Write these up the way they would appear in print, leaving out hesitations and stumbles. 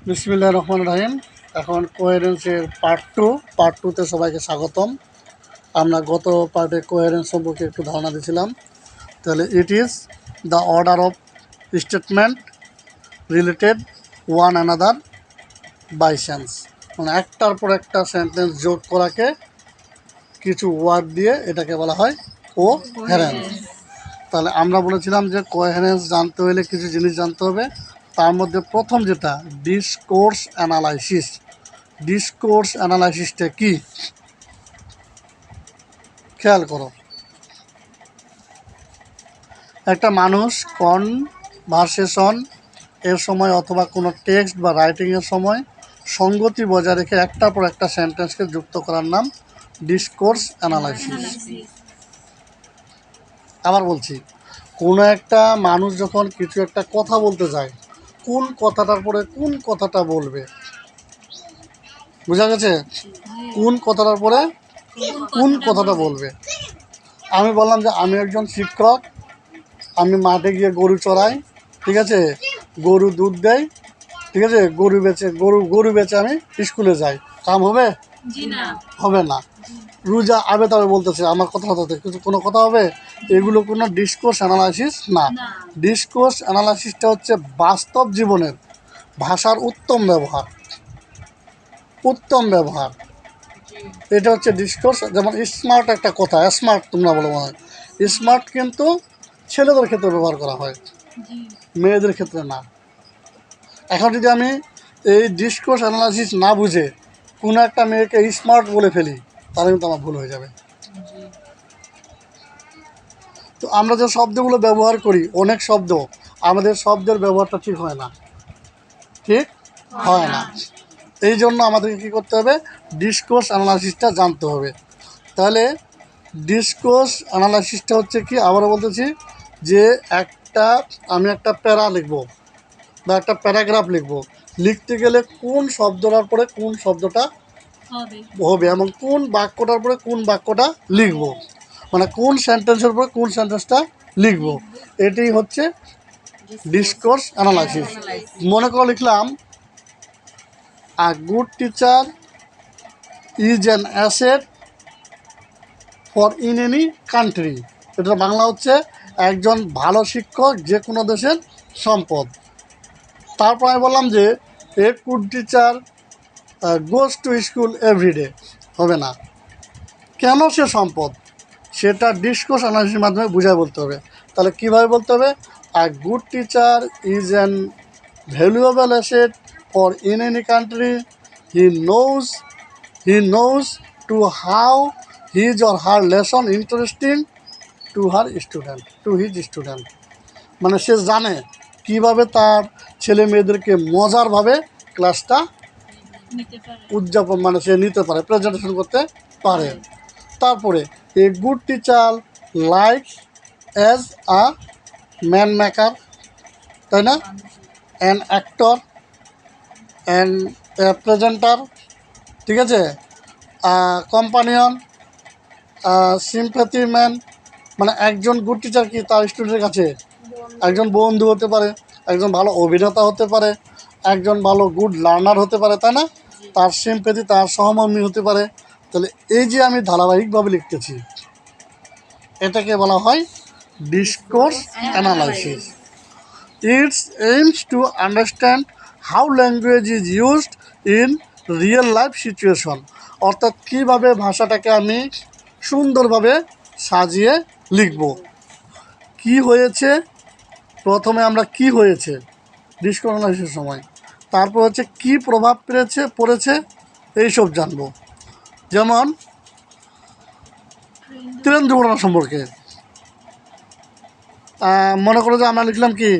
বিসমিল্লাহির রহমানির রহিম। এখন কোহেরেন্সের পার্ট টুতে সবাইকে স্বাগতম। আমরা গত পার্টে কোহেরেন্স সম্পর্কে একটু ধারণা দিয়েছিলাম। তাহলে it is the order of statement related one another by sense, মানে একটার পর একটা সেন্টেন্স যোগ করাকে কিছু ওয়ার্ড দিয়ে এটাকে বলা হয় কোহেরেন্স। তাহলে আমরা বলেছিলাম যে কোহেরেন্স জানতে হলে কিছু জিনিস জানতে হবে। তার মধ্যে প্রথম যেটা ডিসকোর্স অ্যানালাইসিস। ডিসকোর্স অ্যানালাইসিসটা কি খেয়াল করো। একটা মানুষ কনভারসেশন এর সময় অথবা কোনো টেক্সট বা রাইটিংয়ের সময় সঙ্গতি বজায় রেখে একটার পর একটা সেন্টেন্সকে যুক্ত করার নাম ডিসকোর্স অ্যানালাইসিস। আবার বলছি, কোনো একটা মানুষ যখন কিছু একটা কথা বলতে যায়, কোন কথাটার পরে কোন কথাটা বলবে, বোঝা গেছে? কোন কথাটার পরে কোন কথাটা বলবে। আমি বললাম যে আমি একজন শিক্ষক, আমি মাঠে গিয়ে গরু চড়াই, ঠিক আছে, গরু দুধ দেয়, ঠিক আছে, গরু বেচে আমি স্কুলে যাই, কাম হবে? হবে না। রোজা আবে তবে বলতেছে আমার কথা হতে কিছু কোনো কথা হবে? এগুলো কোনো ডিসকোর্স অ্যানালাইসিস না। ডিসকোর্স অ্যানালাইসিসটা হচ্ছে বাস্তব জীবনের ভাষার উত্তম ব্যবহার। এটা হচ্ছে ডিসকোর্স। যেমন স্মার্ট একটা কথা, স্মার্ট তোমরা বলো মনে হয়, স্মার্ট কিন্তু ছেলেদের ক্ষেত্রে ব্যবহার করা হয়, মেয়েদের ক্ষেত্রে না। এখন যদি আমি এই ডিসকোর্স অ্যানালাইসিস না বুঝে কোনো একটা মেয়েকে স্মার্ট বলে ফেলি, তাহলে কিন্তু আমার ভুল হয়ে যাবে। তো আমরা যে শব্দগুলো ব্যবহার করি, অনেক শব্দ, আমাদের শব্দের ব্যবহারটা ঠিক হয় না। এই জন্য আমাদেরকে কী করতে হবে? ডিসকোর্স অ্যানালাইসিসটা জানতে হবে। তাহলে ডিসকোর্স অ্যানালাইসিসটা হচ্ছে কি, আবারও বলতেছি, যে আমি একটা প্যারা লিখবো বা একটা প্যারাগ্রাফ লিখবো, লিখতে গেলে কোন শব্দটার পরে কোন শব্দটা হবে এবং কোন বাক্যটার পরে কোন বাক্যটা লিখবো, মানে কোন সেন্টেন্সের পরে কোন সেন্টেন্সটা লিখবো, এটাই হচ্ছে ডিসকোর্স অ্যানালাইসিস। মনে করে লিখলাম আ good teacher is an asset for in any country. এটা বাংলা হচ্ছে একজন ভালো শিক্ষক যে কোনো দেশের সম্পদ। তারপর আমি বললাম যে a good teacher goes to school everyday, হবে না। কেন সে সম্পদ, সেটা ডিসকোর্স অ্যানালাইসিসের মাধ্যমে বুঝায় বলতে হবে। তাহলে কীভাবে বলতে হবে? A good teacher is an valuable asset for in any country. He knows to how his or her lesson interesting to his student. মানে সে জানে কীভাবে তার ছেলে মেয়েদেরকে মজারভাবে ক্লাসটা উদযাপন, মানে সে নিতে পারে, প্রেজেন্টেশন করতে পারে। তারপরে এ good teacher like as a man maker, তাই না, অ্যান অ্যাক্টর অ্যান্ড প্রেজেন্টার, ঠিক আছে, কম্পানিয়ন, সিম্প্যাথি ম্যান। মানে একজন গুড টিচার কি তার স্টুডেন্টের কাছে একজন বন্ধু হতে পারে, একজন ভালো অভিনেতা হতে পারে, একজন ভালো গুড লার্নার হতে পারে, তাই না, তার সিম্প্যাথি, তার সহমর্মী হতে পারে। তাহলে এই যে আমি ধারাবাহিকভাবে লিখতেছি, এটাকে বলা হয় discourse analysis. It's aims to understand how language is used in real life situation. অর্থাৎ কীভাবে ভাষাটাকে আমি সুন্দরভাবে সাজিয়ে লিখব। কি হয়েছে, প্রথমে আমরা কি হয়েছে ডিসকোর্স অ্যানালাইসিসের সময়, তারপর হচ্ছে কি প্রভাব পড়েছে এইসব জানবো। যেমন ট্রেন দুর্ঘটনা সম্পর্কে মনে করো যে আমরা লিখলাম কি,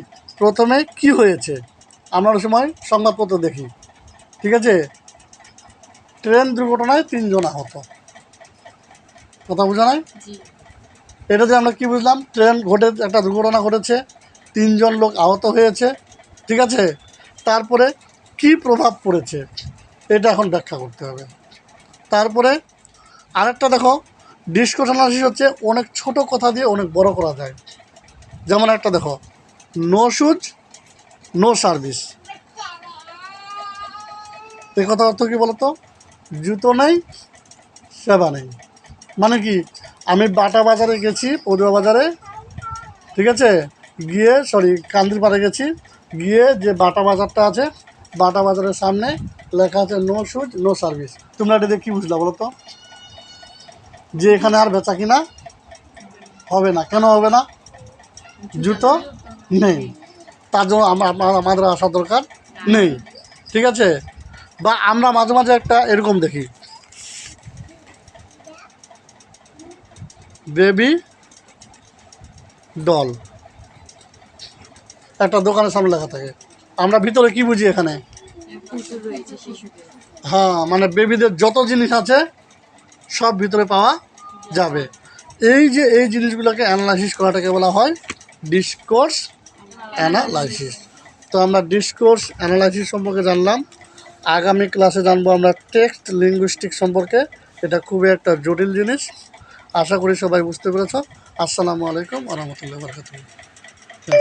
প্রথমে কি হয়েছে, আমরা ওই সময় সংবাদপত্র দেখি, ঠিক আছে, ট্রেন দুর্ঘটনায় 3 জন আহত, কথা বোঝা নাই? এটাতে আমরা কি বুঝলাম? একটা দুর্ঘটনা ঘটেছে, 3 জন লোক আহত হয়েছে, ঠিক আছে। তারপরে কি প্রভাব পড়েছে এটা এখন ব্যাখ্যা করতে হবে। তারপরে আরেকটা দেখো, ডিসকোর্স অ্যানালাইসিস হচ্ছে অনেক ছোট কথা দিয়ে অনেক বড় করা যায়। যেমন একটা দেখো, নো শুজ নো সার্ভিস। এই কথা অর্থ কী বলতো? জুতো নেই, সেবা নেই। মানে কি, আমি বাটা বাজারে গেছি, পদুয়া বাজারে, ঠিক আছে, গিয়ে কান্দির পাড়ে গেছি, গিয়ে যে বাটা বাজারটা আছে, বাটা বাজারের সামনে লেখা আছে নো শুজ নো সার্ভিস। তোমরা এটা দিয়ে কী বুঝলা বলো তো? যে এখানে আর বেচা কিনা হবে না। কেন হবে না? জুতো নেই, তার জন্য আমাদের আসা দরকার নেই, ঠিক আছে। বা আমরা মাঝে মাঝে একটা এরকম দেখি, বেবি ডল একটা দোকানের সামনে লেখা থাকে, আমরা ভিতরে কি বুঝি এখানে? হ্যাঁ, মানে বেবিদের যত জিনিস আছে সব ভিতরে পাওয়া যাবে। এই জিনিসগুলোকে অ্যানালাইসিস করাটাকে বলা হয় ডিসকোর্স অ্যানালাইসিস। তো আমরা ডিসকোর্স অ্যানালাইসিস সম্পর্কে জানলাম। আগামী ক্লাসে জানবো আমরা টেক্সট লিঙ্গুইস্টিক সম্পর্কে। এটা খুবই একটা জটিল জিনিস। আশা করি সবাই বুঝতে পেরেছ। আসসালামু আলাইকুম ওয়া রাহমাতুল্লাহি ওয়া বারাকাতুহু।